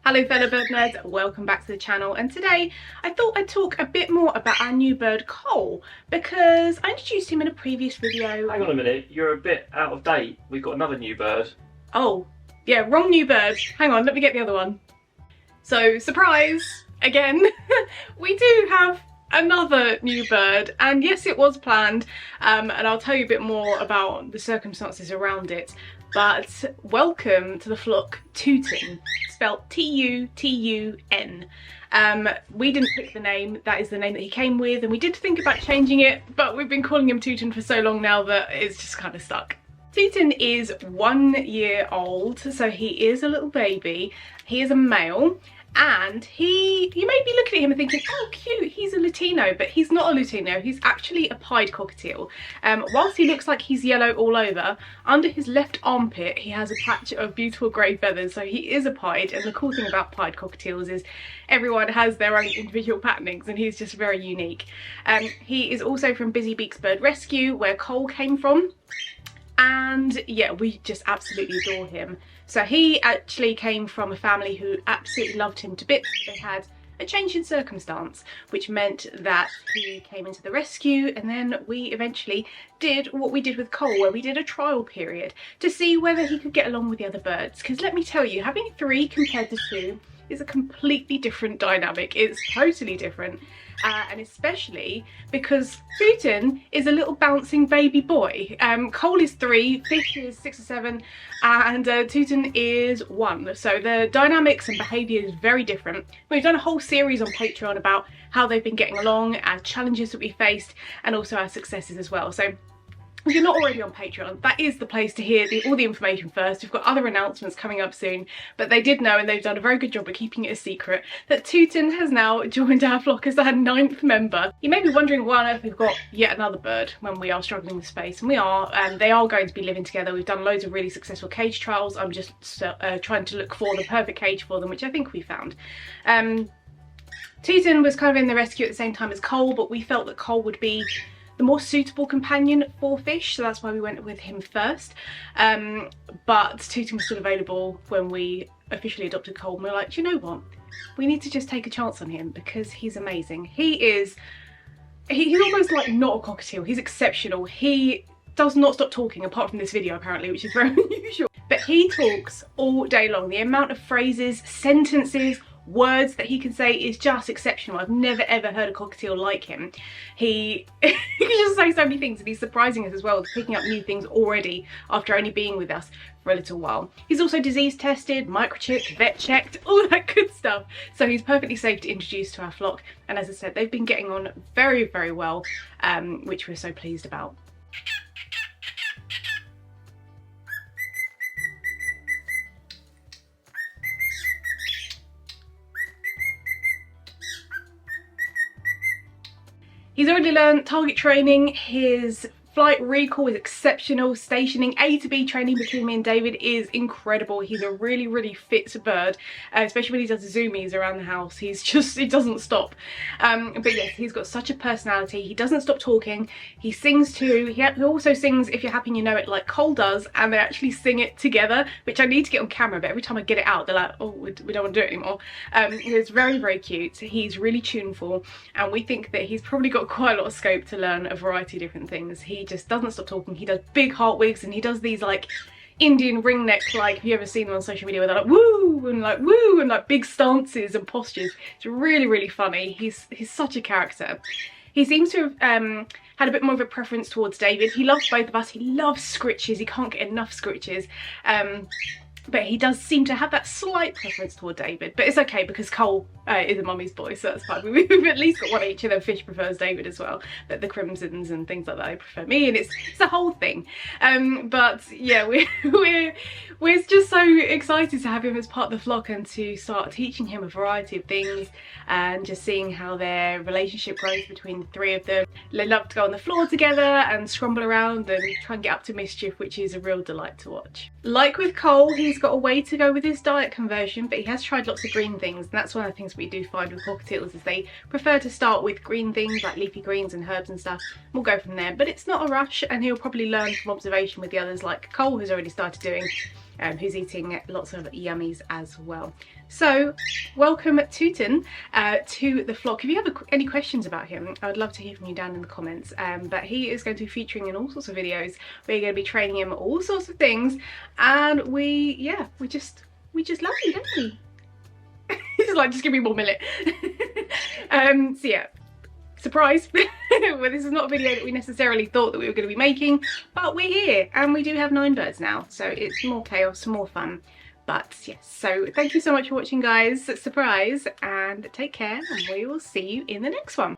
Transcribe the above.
Hello fellow bird nerds, welcome back to the channel, and today I thought I'd talk a bit more about our new bird Cole because I introduced him in a previous video. Hang on a minute, you're a bit out of date. We've got another new bird. Oh, yeah, wrong new bird. Hang on, let me get the other one. So, surprise, again, we do have another new bird, and yes, it was planned, and I'll tell you a bit more about the circumstances around it. But welcome to the flock Tootin, spelt T-U-T-U-N. We didn't pick the name, that is the name that he came with, and we did think about changing it, but we've been calling him Tootin for so long now that it's just kind of stuck. Tootin is 1 year old, so he is a little baby. He is a male, and you may be looking at him and thinking, oh cute, he's a Latino, but he's not a Latino, he's actually a pied cockatiel. Whilst he looks like he's yellow all over, under his left armpit he has a patch of beautiful grey feathers, so he is a pied, and the cool thing about pied cockatiels is everyone has their own individual patternings and he's just very unique. He is also from Busy Beaks Bird Rescue, where Cole came from. And yeah, we just absolutely adore him. So he actually came from a family who absolutely loved him to bits. They had a change in circumstance, which meant that he came into the rescue, and then we eventually did what we did with Cole, where we did a trial period to see whether he could get along with the other birds. Because let me tell you, having 3 compared to 2 is a completely different dynamic. It's totally different. And especially because Tootin is a little bouncing baby boy. Cole is 3, Fish is 6 or 7, and Tootin is 1. So the dynamics and behaviour is very different. We've done a whole series on Patreon about how they've been getting along, our challenges that we faced, and also our successes as well. So if you're not already on Patreon, that is the place to hear all the information first. We've got other announcements coming up soon, but they did know, and they've done a very good job of keeping it a secret, that Tootin has now joined our flock as our 9th member. You may be wondering why on earth we've got yet another bird when we are struggling with space, and we are, and they are going to be living together. We've done loads of really successful cage trials. I'm just trying to look for the perfect cage for them, which I think we found. Tootin was kind of in the rescue at the same time as Cole, but we felt that Cole would be the more suitable companion for Fish, so that's why we went with him first. But Tootin was still available when we officially adopted Cole, and we were like, do you know what? We need to just take a chance on him because he's amazing. He's almost like not a cockatiel, he's exceptional. He does not stop talking, apart from this video apparently, which is very unusual. But he talks all day long. The amount of phrases, sentences, words that he can say is just exceptional. I've never ever heard a cockatiel like him. He can just say so many things, and he's surprising us as well with picking up new things already after only being with us for a little while. He's also disease tested, microchipped, vet checked, all that good stuff. So he's perfectly safe to introduce to our flock, and as I said, they've been getting on very, very well, which we're so pleased about. He's already learned target training, his flight recall is exceptional, stationing, A to B training between me and David is incredible. He's a really, really fit bird, especially when he does zoomies around the house. He doesn't stop. But yes, he's got such a personality. He doesn't stop talking. He sings too. He also sings If You're Happy and You Know It, like Cole does, and they actually sing it together, which I need to get on camera, but every time I get it out, they're like, oh, we don't want to do it anymore. It's very, very cute. He's really tuneful, and we think that he's probably got quite a lot of scope to learn a variety of different things. He just doesn't stop talking. He does big heart wigs, and he does these like Indian ring neck, like, have you ever seen them on social media where they're like woo and like big stances and postures? It's really, really funny. He's such a character. He seems to have had a bit more of a preference towards David. He loves both of us. He loves scritches. He can't get enough scritches. But he does seem to have that slight preference toward David. But it's okay because Cole is a mummy's boy, so that's fine. We've at least got one each, and then Fish prefers David as well. But the Crimsons and things like that, they prefer me, and it's a whole thing. But yeah, we're just so excited to have him as part of the flock and to start teaching him a variety of things and just seeing how their relationship grows between the 3 of them. They love to go on the floor together and scramble around and try and get up to mischief, which is a real delight to watch. Like with Cole, he's got a way to go with his diet conversion, but he has tried lots of green things, and that's one of the things we do find with cockatiels is they prefer to start with green things like leafy greens and herbs and stuff. We'll go from there, but it's not a rush, and he'll probably learn from observation with the others like Cole has already started doing. who's eating lots of yummies as well. So welcome Tootin to the flock. If you have any questions about him, I would love to hear from you down in the comments. But he is going to be featuring in all sorts of videos. We're going to be training him all sorts of things, and we just love you, don't we? He's like, just give me 1 minute. So yeah, surprise. Well, this is not a video that we necessarily thought that we were going to be making, but we're here and we do have 9 birds now, so it's more chaos, more fun. But yes, so thank you so much for watching, guys. Surprise, and take care, and we will see you in the next one.